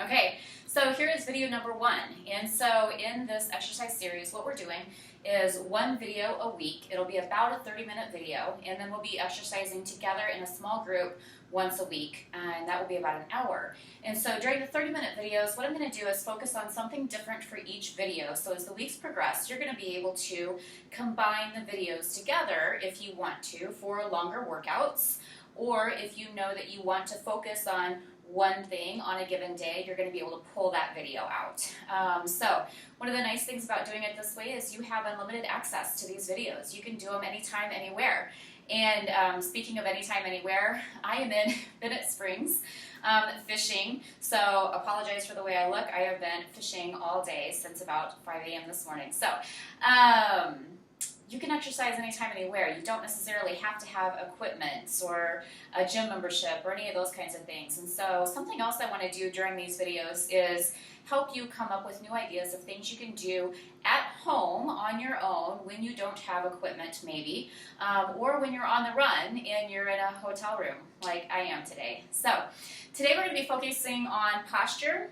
Okay, so here is video number 1. And so in this exercise series, what we're doing is one video a week. It'll be about a 30-minute video, and then we'll be exercising together in a small group once a week, and that will be about an hour. And so during the 30-minute videos, what I'm going to do is focus on something different for each video. So as the weeks progress, you're going to be able to combine the videos together if you want to for longer workouts, or if you know that you want to focus on one thing on a given day, you're going to be able to pull that video out. So one of the nice things about doing it this way is you have unlimited access to these videos. You can do them anytime, anywhere. And speaking of anytime, anywhere, I am in Bennett Springs fishing. So apologize for the way I look. I have been fishing all day since about 5 a.m. this morning. So you can exercise anytime, anywhere. You don't necessarily have to have equipment or a gym membership or any of those kinds of things. And so something else I want to do during these videos is help you come up with new ideas of things you can do at home on your own when you don't have equipment maybe, or when you're on the run and you're in a hotel room like I am today. So today we're going to be focusing on posture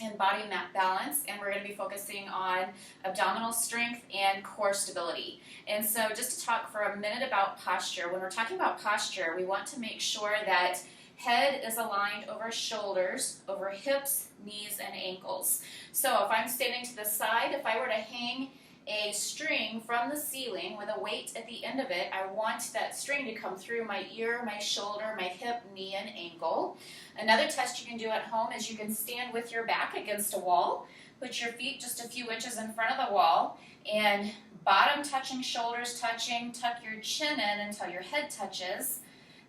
and body balance, and we're going to be focusing on abdominal strength and core stability. And so just to talk for a minute about posture, when we're talking about posture, we want to make sure that head is aligned over shoulders, over hips, knees, and ankles. So if I'm standing to the side, if I were to hang a string from the ceiling with a weight at the end of it, I want that string to come through my ear, my shoulder, my hip, knee, and ankle. Another test you can do at home is you can stand with your back against a wall, put your feet just a few inches in front of the wall, and bottom touching, shoulders touching, tuck your chin in until your head touches.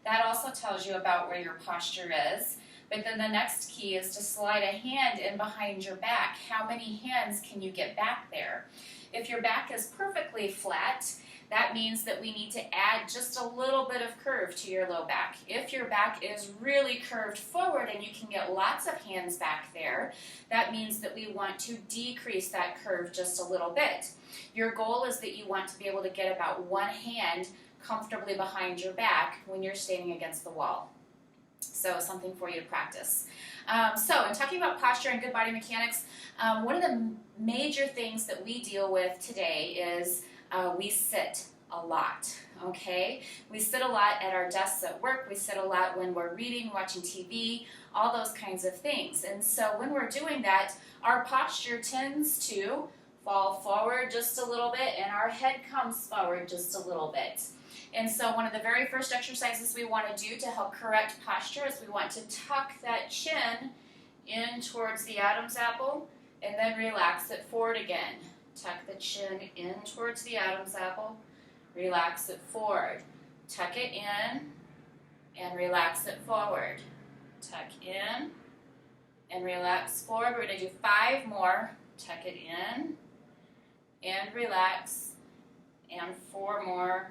That also tells you about where your posture is. But then the next key is to slide a hand in behind your back. How many hands can you get back there? If your back is perfectly flat, that means that we need to add just a little bit of curve to your low back. If your back is really curved forward and you can get lots of hands back there, that means that we want to decrease that curve just a little bit. Your goal is that you want to be able to get about one hand comfortably behind your back when you're standing against the wall. So something for you to practice. So in talking about posture and good body mechanics, one of the major things that we deal with today is we sit a lot, okay? We sit a lot at our desks at work. We sit a lot when we're reading, watching TV, all those kinds of things. And so when we're doing that, our posture tends to fall forward just a little bit and our head comes forward just a little bit. And so one of the very first exercises we want to do to help correct posture is we want to tuck that chin in towards the Adam's apple and then relax it forward again. Tuck the chin in towards the Adam's apple, relax it forward. Tuck it in and relax it forward. Tuck in and relax forward. We're going to do 5 more. Tuck it in and relax, and 4 more.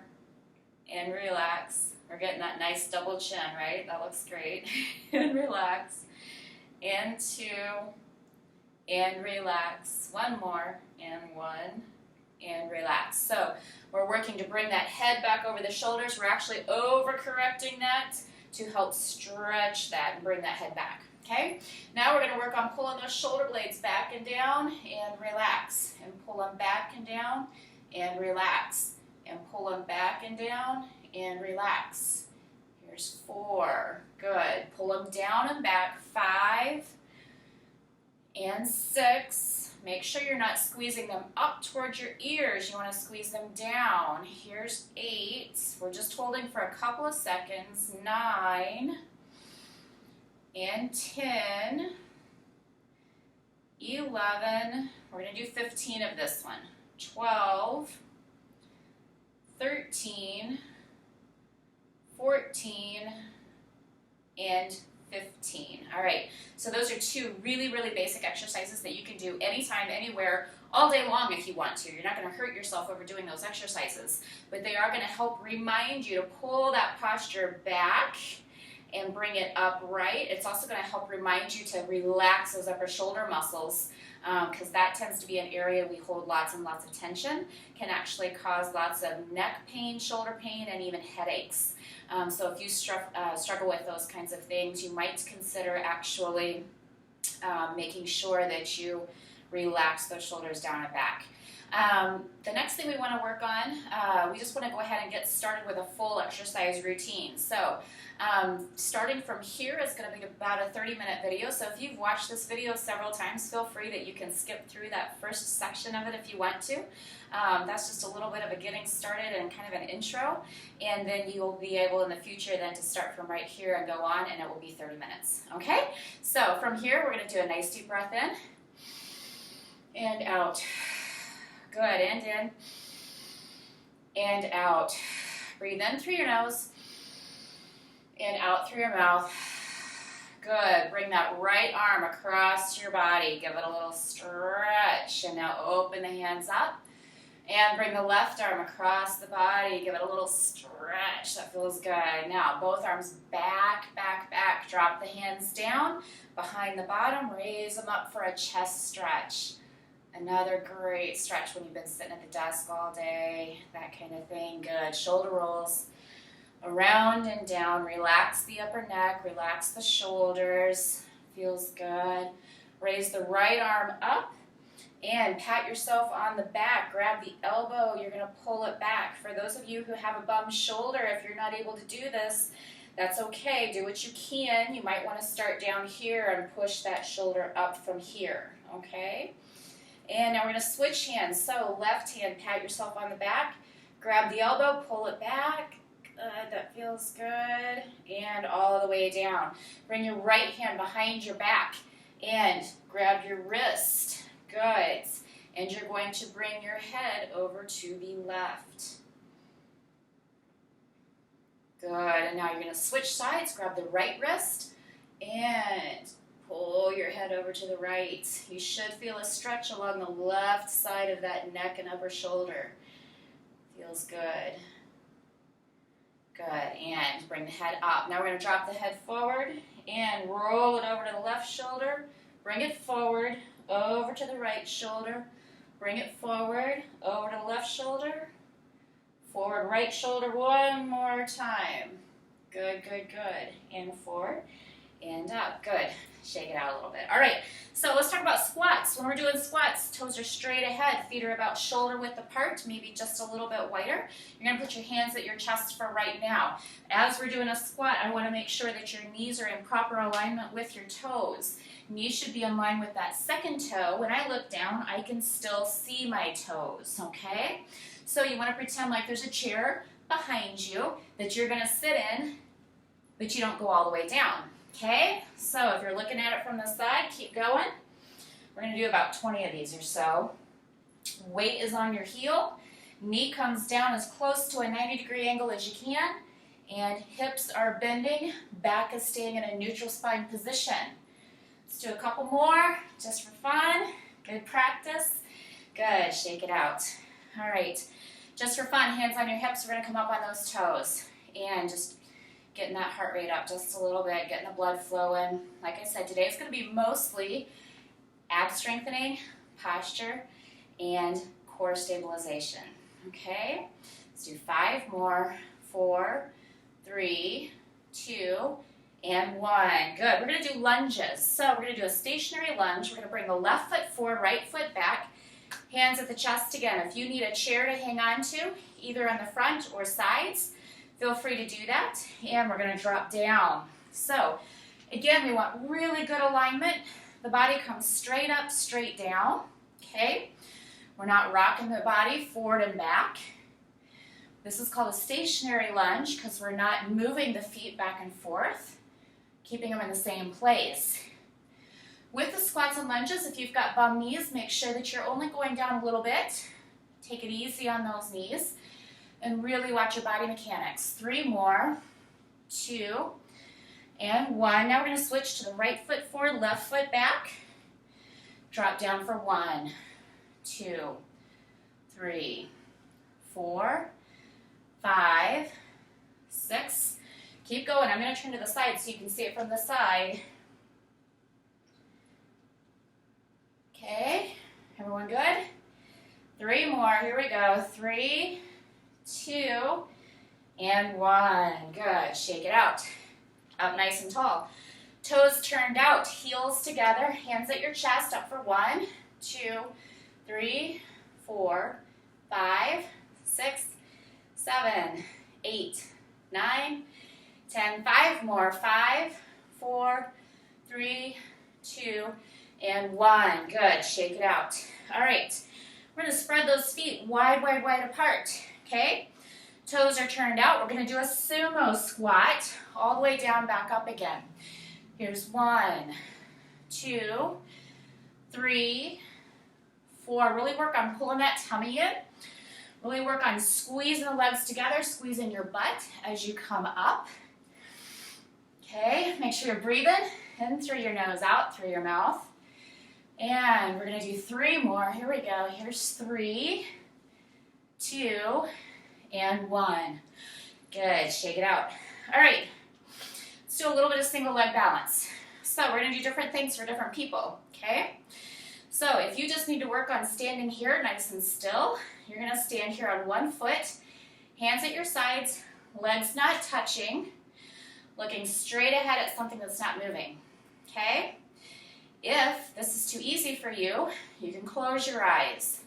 And relax. We're getting that nice double chin, right? That looks great. And relax. And 2. And relax. 1 more. And 1. And relax. So we're working to bring that head back over the shoulders. We're actually overcorrecting that to help stretch that and bring that head back. Okay? Now we're going to work on pulling those shoulder blades back and down and relax. And pull them back and down and relax. And pull them back and down and relax. Here's 4. Good. Pull them down and back. 5 and 6. Make sure you're not squeezing them up towards your ears. You want to squeeze them down. Here's 8. We're just holding for a couple of seconds. 9 and 10. 11. We're going to do 15 of this one. 12. 13, 14, and 15. All right, so those are 2 really, really basic exercises that you can do anytime, anywhere, all day long if you want to. You're not going to hurt yourself over doing those exercises, but they are going to help remind you to pull that posture back and bring it upright. It's also going to help remind you to relax those upper shoulder muscles, because that tends to be an area we hold lots and lots of tension, can actually cause lots of neck pain, shoulder pain, and even headaches. So if you struggle with those kinds of things, you might consider actually making sure that you relax those shoulders down and back. The next thing we want to work on, we just want to go ahead and get started with a full exercise routine. So starting from here is going to be about a 30-minute video. So if you've watched this video several times, feel free that you can skip through that first section of it if you want to. That's just a little bit of a getting started and kind of an intro. And then you'll be able in the future then to start from right here and go on, and it will be 30 minutes. Okay? So from here, we're going to do a nice deep breath in and out. Good, and in, and out. Breathe in through your nose, and out through your mouth. Good, bring that right arm across your body. Give it a little stretch, and now open the hands up. And bring the left arm across the body. Give it a little stretch, that feels good. Now, both arms back, back, back. Drop the hands down behind the bottom. Raise them up for a chest stretch. Another great stretch when you've been sitting at the desk all day, that kind of thing. Good. Shoulder rolls around and down. Relax the upper neck, relax the shoulders. Feels good. Raise the right arm up and pat yourself on the back. Grab the elbow. You're going to pull it back. For those of you who have a bum shoulder, if you're not able to do this, that's okay. Do what you can. You might want to start down here and push that shoulder up from here. Okay? And now we're going to switch hands. So left hand, pat yourself on the back. Grab the elbow, pull it back. Good, that feels good. And all the way down. Bring your right hand behind your back and grab your wrist. Good. And you're going to bring your head over to the left. Good. And now you're going to switch sides. Grab the right wrist and pull your head over to the right. You should feel a stretch along the left side of that neck and upper shoulder. Feels good. Good. And bring the head up. Now we're going to drop the head forward and roll it over to the left shoulder. Bring it forward, over to the right shoulder. Bring it forward, over to the left shoulder. Forward right shoulder one more time. Good, good, good. And forward and up. Good. Shake it out a little bit. All right, so let's talk about squats. When we're doing squats, toes are straight ahead, feet are about shoulder width apart, maybe just a little bit wider. You're going to put your hands at your chest for right now. As we're doing a squat, I want to make sure that your knees are in proper alignment with your toes. Knees should be in line with that second toe. When I look down, I can still see my toes, okay? So you want to pretend like there's a chair behind you that you're going to sit in, but you don't go all the way down. Okay, so if you're looking at it from the side, keep going. We're going to do about 20 of these or so. Weight is on your heel. Knee comes down as close to a 90-degree angle as you can. And hips are bending. Back is staying in a neutral spine position. Let's do a couple more just for fun. Good practice. Good, shake it out. All right, just for fun, hands on your hips. We're going to come up on those toes. And just getting that heart rate up just a little bit, getting the blood flowing. Like I said, today it's going to be mostly ab strengthening, posture, and core stabilization. Okay? Let's do 5 more. 4, 3, 2, and 1. Good. We're going to do lunges. So we're going to do a stationary lunge. We're going to bring the left foot forward, right foot back. Hands at the chest again. If you need a chair to hang on to, either on the front or sides, feel free to do that, and we're going to drop down. So, again, we want really good alignment. The body comes straight up, straight down, okay? We're not rocking the body forward and back. This is called a stationary lunge because we're not moving the feet back and forth, keeping them in the same place. With the squats and lunges, if you've got bum knees, make sure that you're only going down a little bit. Take it easy on those knees. And really watch your body mechanics. 3 more, 2, and 1. Now we're going to switch to the right foot forward, left foot back. Drop down for 1, 2, 3, 4, 5, 6. Keep going. I'm going to turn to the side so you can see it from the side. Okay, everyone good? 3 more. Here we go. 3, 2, and 1. Good. Shake it out. Up nice and tall. Toes turned out, heels together, hands at your chest, up for 1, 2, 3, 4, 5, 6, 7, 8, 9, 10, 5 more, 5, 4, 3, 2, and 1. Good, shake it out. All right, we're gonna spread those feet wide, wide, wide apart, okay? Toes are turned out. We're gonna do a sumo squat, all the way down, back up again. Here's 1, 2, 3, 4. Really work on pulling that tummy in. Really work on squeezing the legs together, squeezing your butt as you come up. Okay, make sure you're breathing in through your nose, out through your mouth. And we're gonna do 3 more. Here we go. Here's 3, 2, and 1. Good, shake it out. All right, let's do a little bit of single leg balance. So we're gonna do different things for different people, okay? So if you just need to work on standing here nice and still, you're gonna stand here on 1 foot, hands at your sides, legs not touching, looking straight ahead at something that's not moving, okay? If this is too easy for you, you can close your eyes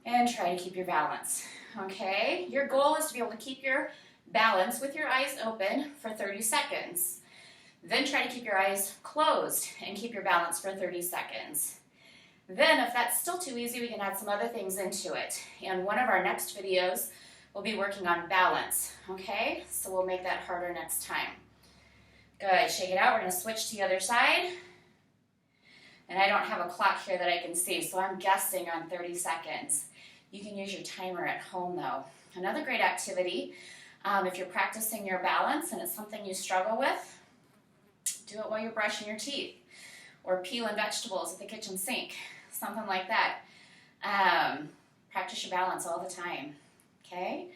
and try to keep your balance, okay? Your goal is to be able to keep your balance with your eyes open for 30 seconds. Then try to keep your eyes closed and keep your balance for 30 seconds. Then if that's still too easy, we can add some other things into it. And one of our next videos will be working on balance, okay? So we'll make that harder next time. Good, shake it out. We're gonna switch to the other side. And I don't have a clock here that I can see, so I'm guessing on 30 seconds. You can use your timer at home though. Another great activity, if you're practicing your balance and it's something you struggle with, do it while you're brushing your teeth or peeling vegetables at the kitchen sink, something like that. Practice your balance all the time, okay?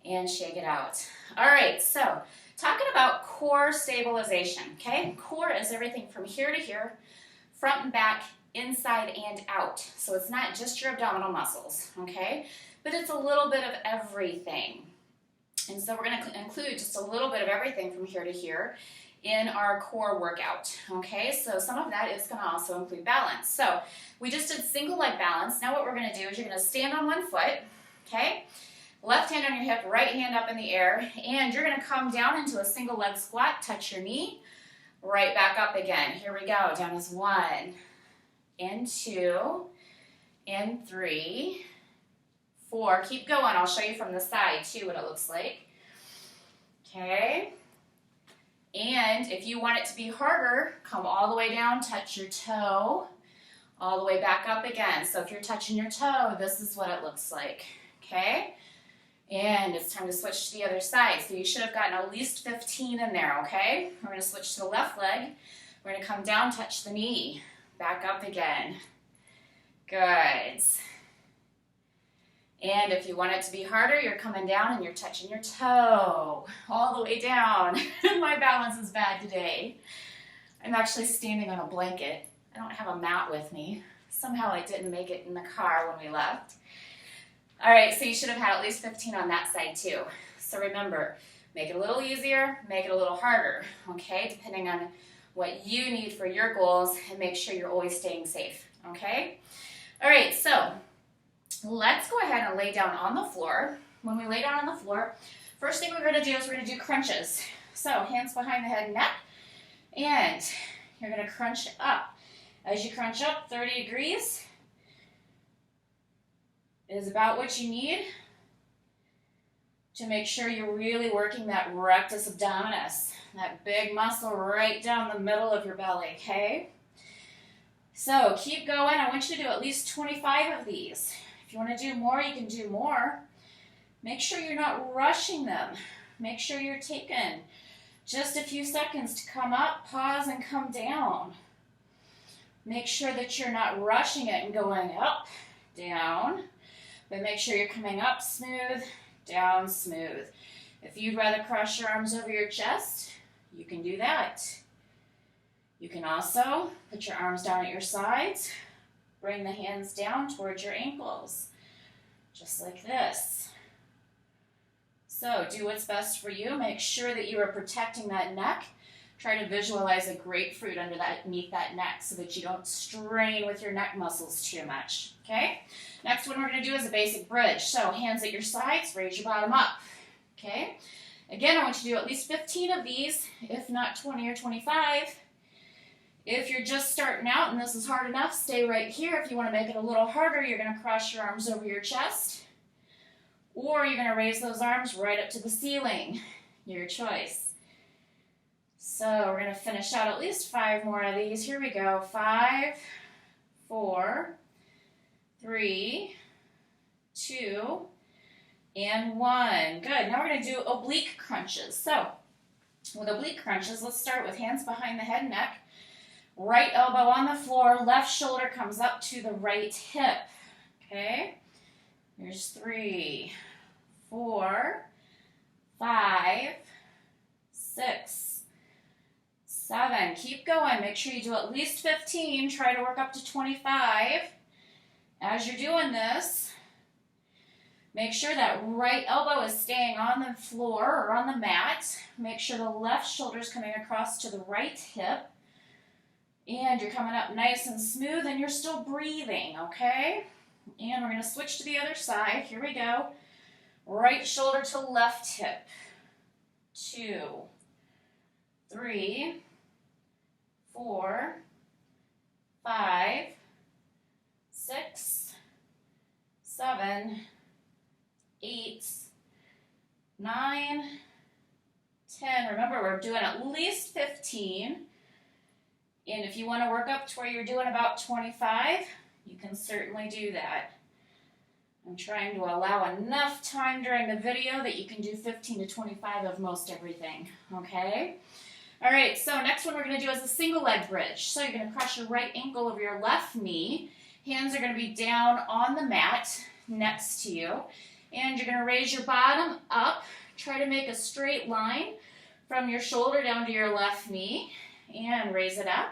And shake it out. All right, so talking about core stabilization, okay? Core is everything from here to here, front and back, inside and out. So it's not just your abdominal muscles, okay? But it's a little bit of everything. And so we're going to include just a little bit of everything from here to here in our core workout, okay? So some of that is going to also include balance. So we just did single leg balance. Now what we're going to do is you're going to stand on 1 foot, okay? Left hand on your hip, right hand up in the air, and you're going to come down into a single leg squat, touch your knee, right back up again. Here we go. Down is 1, and 2, and 3, 4. Keep going. I'll show you from the side too what it looks like. Okay. And if you want it to be harder, come all the way down, touch your toe, all the way back up again. So if you're touching your toe, this is what it looks like. Okay. And it's time to switch to the other side. So you should have gotten at least 15 in there, okay? We're going to switch to the left leg. We're going to come down, touch the knee. Back up again. Good. And if you want it to be harder, you're coming down and you're touching your toe all the way down. My balance is bad today. I'm actually standing on a blanket. I don't have a mat with me. Somehow I didn't make it in the car when we left. All right, so you should have had at least 15 on that side too. So remember, make it a little easier, make it a little harder, okay? Depending on what you need for your goals, and make sure you're always staying safe, okay? All right, so let's go ahead and lay down on the floor. When we lay down on the floor, first thing we're gonna do is we're gonna do crunches. So hands behind the head and neck, and you're gonna crunch up. As you crunch up 30 degrees, is about what you need to make sure you're really working that rectus abdominis, that big muscle right down the middle of your belly, okay? So keep going. I want you to do at least 25 of these. If you want to do more, you can do more. Make sure you're not rushing them. Make sure you're taking just a few seconds to come up, pause, and come down. Make sure that you're not rushing it and going up, down. But make sure you're coming up smooth, down smooth. If you'd rather cross your arms over your chest, you can do that. You can also put your arms down at your sides, bring the hands down towards your ankles, just like this. So do what's best for you. Make sure that you are protecting that neck Try to visualize a grapefruit underneath that neck so that you don't strain with your neck muscles too much, okay? Next one we're going to do is a basic bridge. So hands at your sides, raise your bottom up, okay? Again, I want you to do at least 15 of these, if not 20 or 25. If you're just starting out and this is hard enough, stay right here. If you want to make it a little harder, you're going to cross your arms over your chest, or you're going to raise those arms right up to the ceiling. Your choice. So we're going to finish out at least 5 more of these. Here we go. 5, 4, 3, 2, and 1. Good. Now we're going to do oblique crunches. So with oblique crunches, let's start with hands behind the head and neck. Right elbow on the floor, left shoulder comes up to the right hip. Okay? Here's 3, 4, 5, 6, 7. Keep going. Make sure you do at least 15. Try to work up to 25. As you're doing this, make sure that right elbow is staying on the floor or on the mat. Make sure the left shoulder is coming across to the right hip. And you're coming up nice and smooth and you're still breathing, okay? And we're going to switch to the other side. Here we go. Right shoulder to left hip. 2, 3, 4, 5, 6, 7, 8, 9, 10. Remember, we're doing at least 15. And if you want to work up to where you're doing about 25, you can certainly do that. I'm trying to allow enough time during the video that you can do 15 to 25 of most everything, okay? All right, so next one we're going to do is a single leg bridge. So you're going to cross your right ankle over your left knee. Hands are going to be down on the mat next to you. And you're going to raise your bottom up. Try to make a straight line from your shoulder down to your left knee. And raise it up.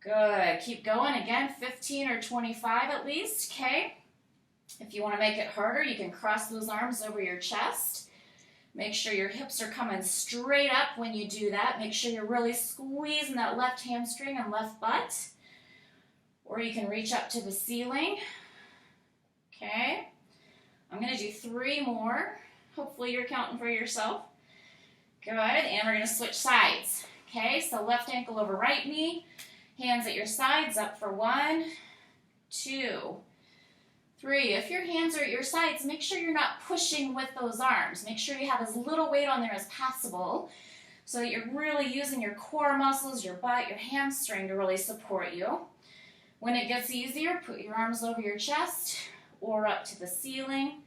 Good. Keep going. Again, 15 or 25 at least, okay? If you want to make it harder, you can cross those arms over your chest. Make sure your hips are coming straight up when you do that. Make sure you're really squeezing that left hamstring and left butt. Or you can reach up to the ceiling. Okay. I'm going to do 3 more. Hopefully you're counting for yourself. Good. And we're going to switch sides. Okay, so left ankle over right knee. Hands at your sides, up for 1, 2, 3. If your hands are at your sides, make sure you're not pushing with those arms. Make sure you have as little weight on there as possible so that you're really using your core muscles, your butt, your hamstring to really support you. When it gets easier, put your arms over your chest or up to the ceiling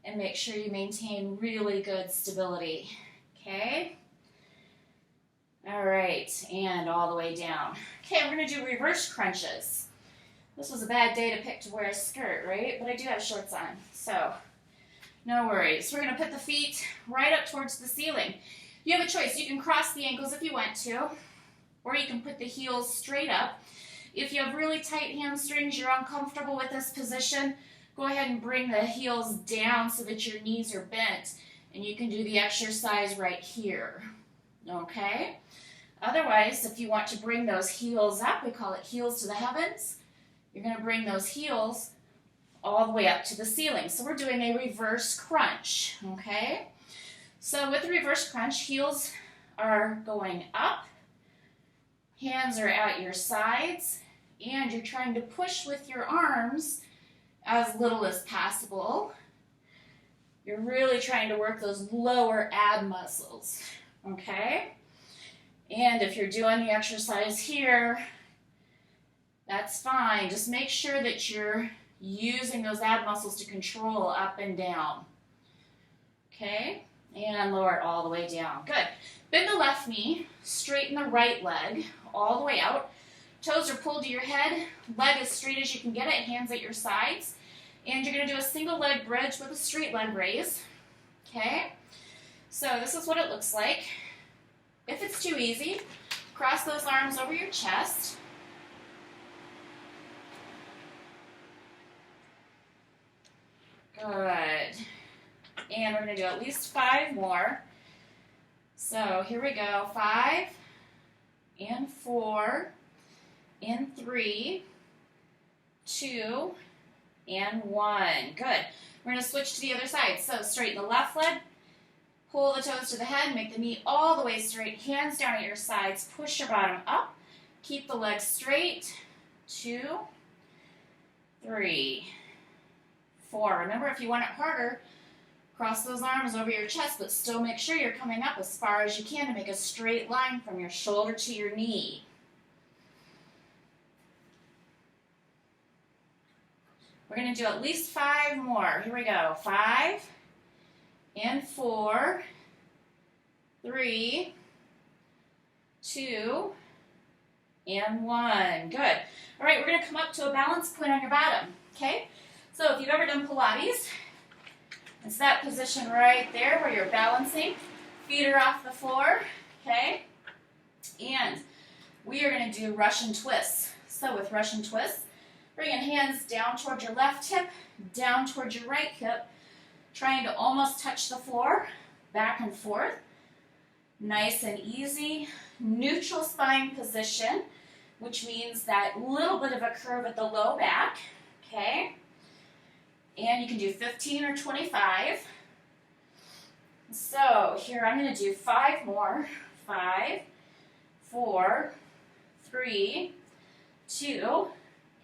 and make sure you maintain really good stability. Okay? All right, and all the way down. Okay, we're going to do reverse crunches. This was a bad day to pick to wear a skirt, right? But I do have shorts on, so no worries. We're going to put the feet right up towards the ceiling. You have a choice. You can cross the ankles if you want to, or you can put the heels straight up. If you have really tight hamstrings, you're uncomfortable with this position, go ahead and bring the heels down so that your knees are bent, and you can do the exercise right here, okay? Otherwise, if you want to bring those heels up, we call it heels to the heavens, you're going to bring those heels all the way up to the ceiling. So we're doing a reverse crunch, okay? So with the reverse crunch, heels are going up, hands are at your sides, and you're trying to push with your arms as little as possible. You're really trying to work those lower ab muscles, okay? And if you're doing the exercise here, that's fine. Just make sure that you're using those ab muscles to control up and down. Okay? And lower it all the way down. Good. Bend the left knee, straighten the right leg all the way out. Toes are pulled to your head, leg as straight as you can get it, hands at your sides. And you're going to do a single leg bridge with a straight leg raise. Okay? So this is what it looks like. If it's too easy, cross those arms over your chest. Good. And we're going to do at least 5 more. So here we go, 5 and 4 and 3, 2 and 1. Good. We're going to switch to the other side. So straighten the left leg, pull the toes to the head, make the knee all the way straight, hands down at your sides, push your bottom up, keep the legs straight, 2, 3, 4. Remember, if you want it harder, cross those arms over your chest, but still make sure you're coming up as far as you can to make a straight line from your shoulder to your knee. We're going to do at least 5 more. Here we go. 5 and 4, 3, 2, and 1. Good. All right, we're going to come up to a balance point on your bottom, okay? So if you've ever done Pilates, it's that position right there where you're balancing. Feet are off the floor, okay? And we are going to do Russian twists. So with Russian twists, bringing hands down towards your left hip, down towards your right hip, trying to almost touch the floor, back and forth. Nice and easy. Neutral spine position, which means that little bit of a curve at the low back, okay? And you can do 15 or 25. So here I'm going to do 5 more. 5, 4, 3, 2,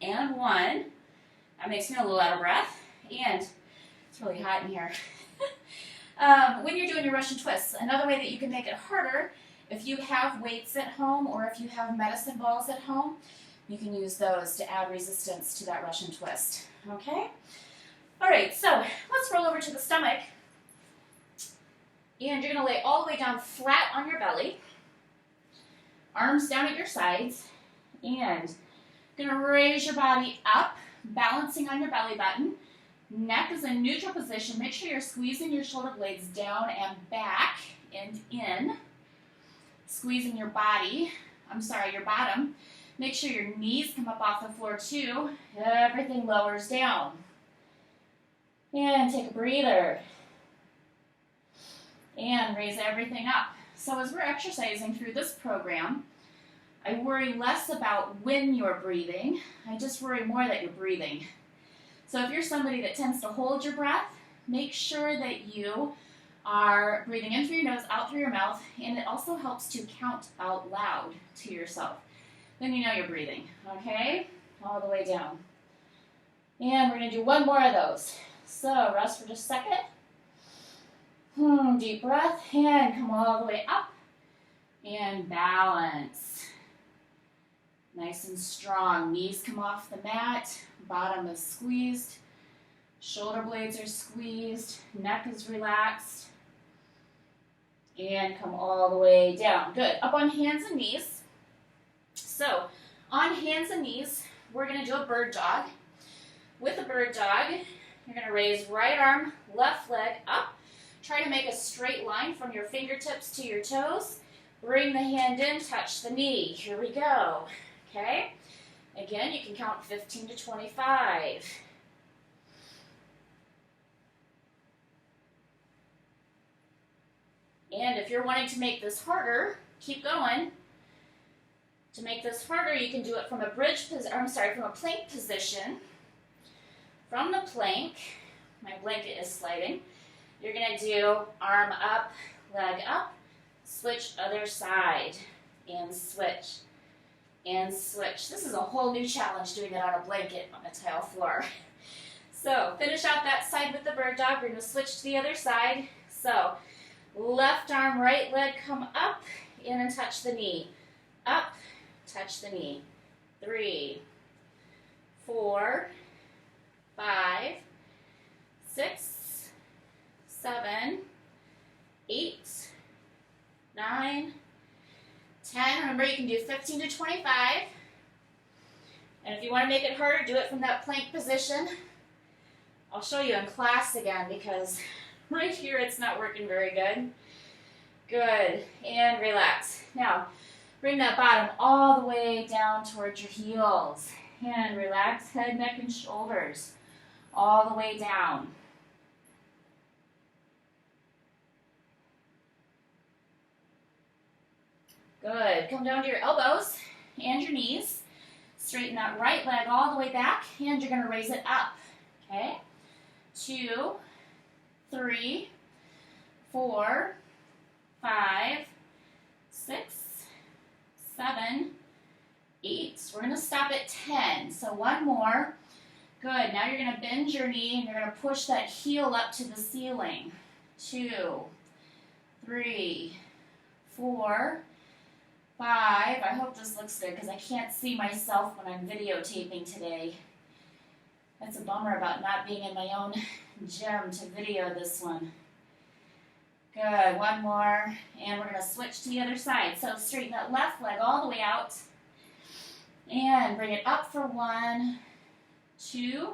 and 1. That makes me a little out of breath. And it's really hot in here. When you're doing your Russian twists, another way that you can make it harder, if you have weights at home or if you have medicine balls at home, you can use those to add resistance to that Russian twist. Okay? All right, so let's roll over to the stomach. And you're going to lay all the way down flat on your belly. Arms down at your sides. And you're going to raise your body up, balancing on your belly button. Neck is in neutral position. Make sure you're squeezing your shoulder blades down and back and in. Squeezing your your bottom. Make sure your knees come up off the floor too. Everything lowers down. And take a breather. And raise everything up. So as we're exercising through this program, I worry less about when you're breathing. I just worry more that you're breathing. So if you're somebody that tends to hold your breath, make sure that you are breathing in through your nose, out through your mouth, and it also helps to count out loud to yourself. Then you know you're breathing, okay? All the way down. And we're going to do 1 more of those. So rest for just a second. Deep breath, and come all the way up. And balance. Nice and strong. Knees come off the mat. Bottom is squeezed. Shoulder blades are squeezed. Neck is relaxed. And come all the way down. Good. Up on hands and knees. So, on hands and knees, we're going to do a bird dog. With a bird dog, you're going to raise right arm, left leg up. Try to make a straight line from your fingertips to your toes. Bring the hand in, touch the knee. Here we go. Okay? Again, you can count 15 to 25. And if you're wanting to make this harder, keep going. To make this harder, you can do it from a from a plank position. From the plank, my blanket is sliding. You're going to do arm up, leg up, switch other side, and switch. And switch. This is a whole new challenge doing it on a blanket on a tile floor. So finish out that side with the bird dog. We're going to switch to the other side. So left arm, right leg come up, in and touch the knee. Up, touch the knee. 3, 4, 5, 6, 7, 8, 9, 10. Remember, you can do 15 to 25. And if you want to make it harder, do it from that plank position. I'll show you in class again because right here it's not working very good. Good. And relax. Now, bring that bottom all the way down towards your heels. And relax head, neck, and shoulders all the way down. Good. Come down to your elbows and your knees. Straighten that right leg all the way back, and you're going to raise it up. Okay? 2, 3, 4, 5, 6, 7, 8. We're going to stop at 10. So one more. Good. Now you're going to bend your knee, and you're going to push that heel up to the ceiling. 2, 3, 4, 5. I hope this looks good because I can't see myself when I'm videotaping today. That's a bummer about not being in my own gym to video this one. Good. One more. And we're going to switch to the other side. So straighten that left leg all the way out. And bring it up for 1, 2,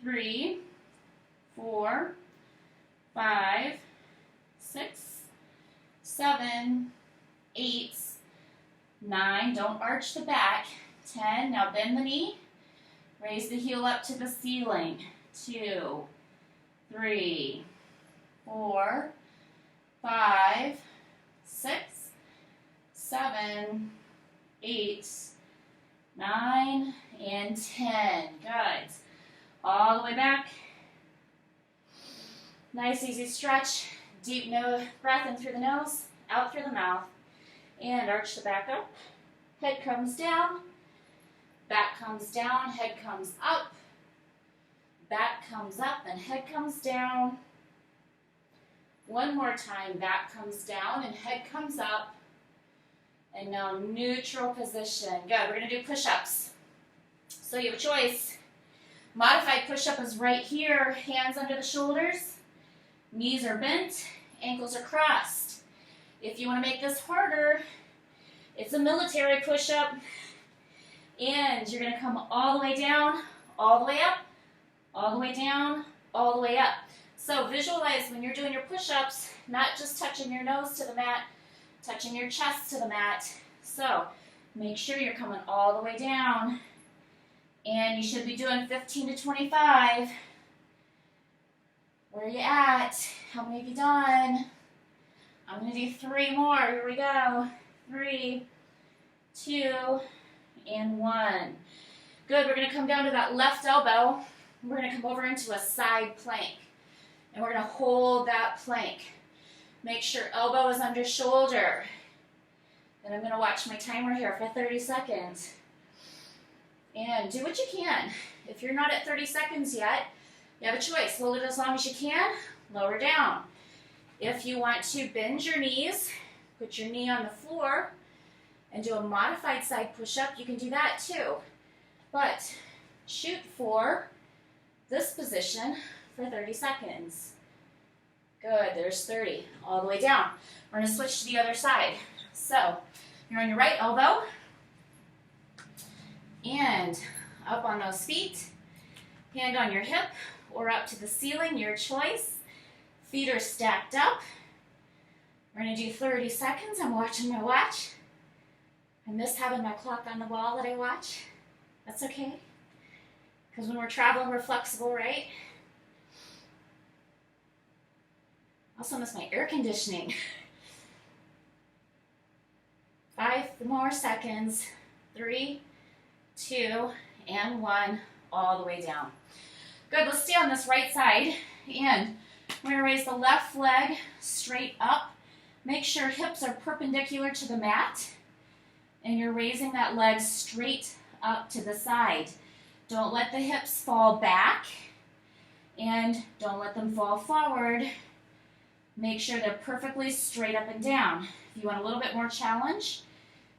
3, 4, 5, 6, 7, 8, 9. Don't arch the back. 10. Now bend the knee. Raise the heel up to the ceiling. 2, 3, 4, 5, 6, 7, 8, 9, and 10. Good. All the way back. Nice, easy stretch. Deep breath in through the nose, out through the mouth. And arch the back up. Head comes down. Back comes down. Head comes up. Back comes up and head comes down. One more time. Back comes down and head comes up. And now neutral position. Good. We're going to do push-ups. So you have a choice. Modified push-up is right here. Hands under the shoulders. Knees are bent. Ankles are crossed. If you want to make this harder, it's a military push-up. And you're going to come all the way down, all the way up, all the way down, all the way up. So visualize when you're doing your push-ups, not just touching your nose to the mat, touching your chest to the mat. So make sure you're coming all the way down. And you should be doing 15 to 25. Where are you at? How many have you done? I'm going to do 3 more. Here we go. 3, 2, and 1. Good. We're going to come down to that left elbow. We're going to come over into a side plank. And we're going to hold that plank. Make sure elbow is under shoulder. And I'm going to watch my timer here for 30 seconds. And do what you can. If you're not at 30 seconds yet, you have a choice. Hold it as long as you can. Lower down. If you want to bend your knees, put your knee on the floor, and do a modified side push-up, you can do that too. But shoot for this position for 30 seconds. Good, there's 30. All the way down. We're going to switch to the other side. So, you're on your right elbow, and up on those feet, hand on your hip, or up to the ceiling, your choice. Feet are stacked up. We're going to do 30 seconds. I'm watching my watch. I miss having my clock on the wall that I watch. That's okay. Because when we're traveling, we're flexible, right? Also miss my air conditioning. 5 more seconds. 3, 2, and 1. All the way down. Good, let's stay on this right side. And we're going to raise the left leg straight up. Make sure hips are perpendicular to the mat. And you're raising that leg straight up to the side. Don't let the hips fall back. And don't let them fall forward. Make sure they're perfectly straight up and down. If you want a little bit more challenge,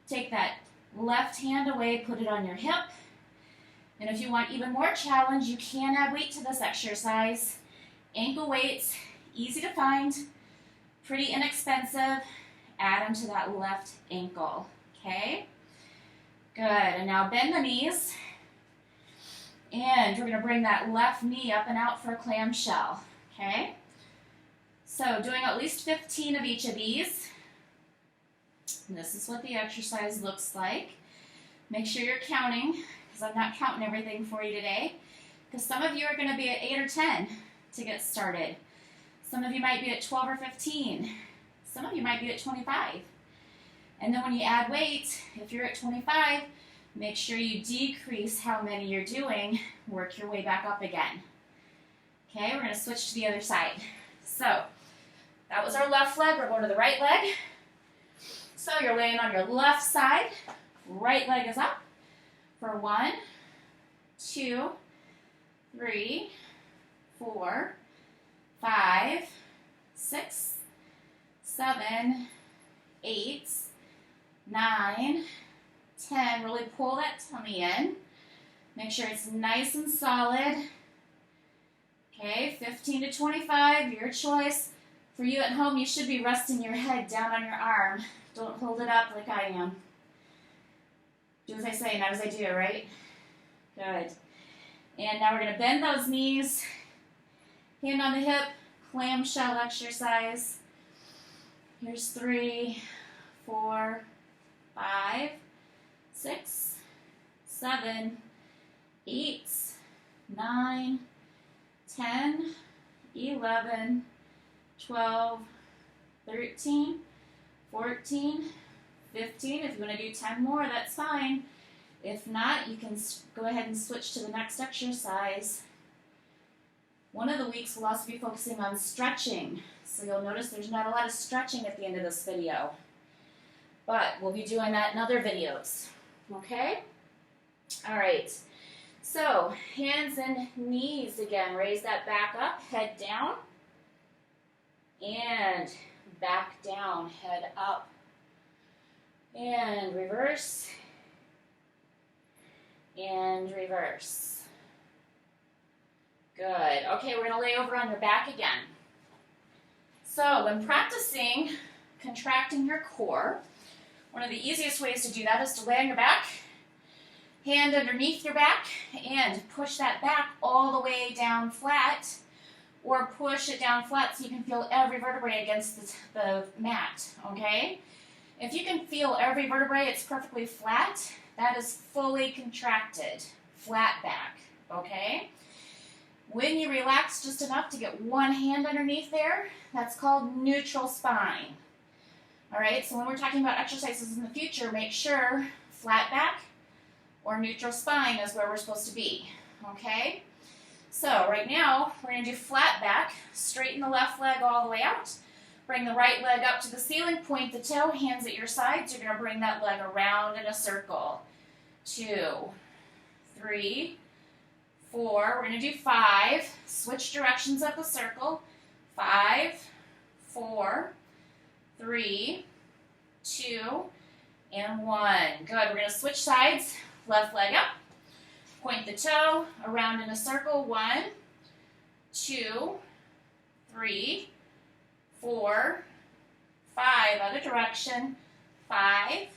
take that left hand away, put it on your hip. And if you want even more challenge, you can add weight to this exercise. Ankle weights, easy to find, pretty inexpensive. Add them to that left ankle, okay? Good, and now bend the knees. And we're going to bring that left knee up and out for a clamshell, okay? So doing at least 15 of each of these. And this is what the exercise looks like. Make sure you're counting, because I'm not counting everything for you today. Because some of you are going to be at 8 or 10 to get started. Some of you might be at 12 or 15. Some of you might be at 25. And then when you add weight, if you're at 25, make sure you decrease how many you're doing. Work your way back up again. Okay, we're going to switch to the other side. So that was our left leg. We're going to the right leg. So you're laying on your left side. Right leg is up for 1, 2, 3, 4, 5, 6, 7, 8, 9, 10. Really pull that tummy in. Make sure it's nice and solid. Okay, 15 to 25, your choice. For you at home, you should be resting your head down on your arm. Don't hold it up like I am. Do as I say, not as I do, right? Good. And now we're going to bend those knees. Hand on the hip, clamshell exercise. Here's 3, 4, 5, 6, 7, 8, 9, 10, 11, 12, 13, 14, 15. If you want to do 10 more, that's fine. If not, you can go ahead and switch to the next exercise. One of the weeks we'll also be focusing on stretching. So you'll notice there's not a lot of stretching at the end of this video. But we'll be doing that in other videos. Okay? All right. So, hands and knees again. Raise that back up, head down. And back down, head up. And reverse. And reverse. Good. Okay, we're going to lay over on your back again. So, when practicing contracting your core, one of the easiest ways to do that is to lay on your back, hand underneath your back, and push that back all the way down flat, or push it down flat so you can feel every vertebrae against the mat, okay? If you can feel every vertebrae, it's perfectly flat, that is fully contracted, flat back, okay? When you relax just enough to get one hand underneath there, that's called neutral spine. All right, so when we're talking about exercises in the future, make sure flat back or neutral spine is where we're supposed to be, okay? So right now, we're going to do flat back. Straighten the left leg all the way out. Bring the right leg up to the ceiling, point the toe, hands at your sides. You're going to bring that leg around in a circle. 2, 3, 4. We're going to do 5. Switch directions of the circle. 5, 4, 3, 2, and 1. Good. We're going to switch sides. Left leg up. Point the toe around in a circle. 1, 2, 3, 4, 5. Other direction. 5,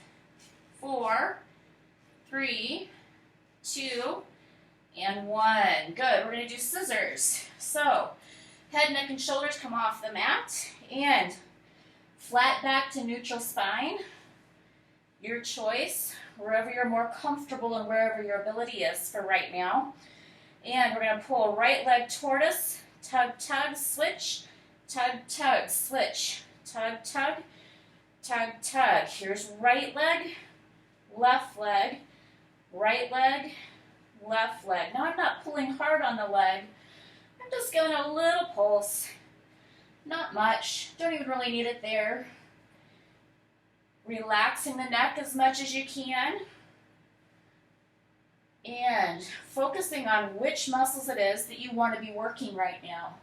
4, 3, 2, and 1. Good. We're going to do scissors. So, head, neck, and shoulders come off the mat. And flat back to neutral spine. Your choice, wherever you're more comfortable and wherever your ability is for right now. And we're going to pull right leg toward us. Tug, tug, switch. Tug, tug, switch. Tug, tug, tug, tug. Here's right leg, left leg, right leg, left leg. Now I'm not pulling hard on the leg. I'm just giving a little pulse. Not much. Don't even really need it there. Relaxing the neck as much as you can. And focusing on which muscles it is that you want to be working right now.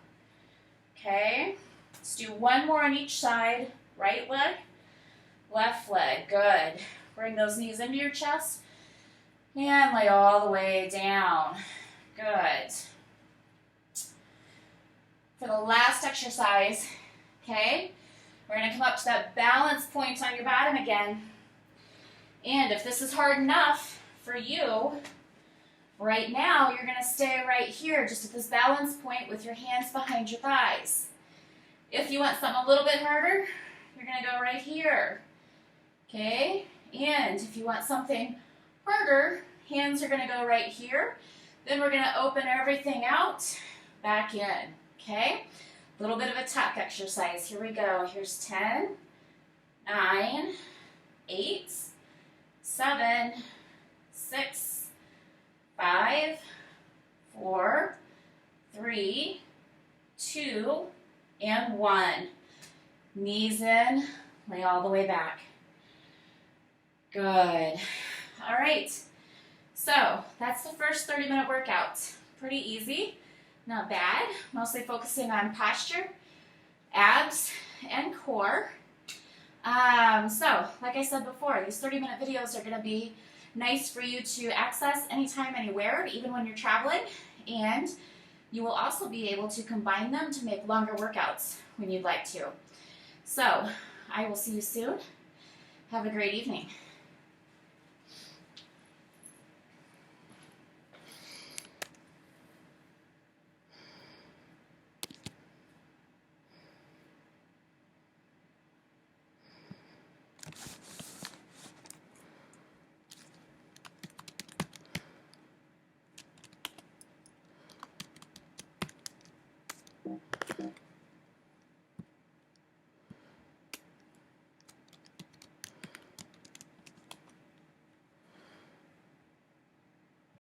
Okay? Let's do one more on each side. Right leg, left leg. Good. Bring those knees into your chest. And lay all the way down. Good. For the last exercise, okay, we're going to come up to that balance point on your bottom again. And if this is hard enough for you, right now you're going to stay right here, just at this balance point with your hands behind your thighs. If you want something a little bit harder, you're going to go right here. Okay? And if you want something harder, hands are going to go right here. Then we're going to open everything out, back in. Okay? A little bit of a tuck exercise. Here we go. Here's 10, 9, 8, 7, 6, 5, 4, 3, 2, and 1. Knees in, lay all the way back. Good. All right. So that's the first 30-minute workout. Pretty easy, not bad. Mostly focusing on posture, abs, and core. So, like I said before, these 30-minute videos are going to be nice for you to access anytime, anywhere, even when you're traveling. And you will also be able to combine them to make longer workouts when you'd like to. So, I will see you soon. Have a great evening.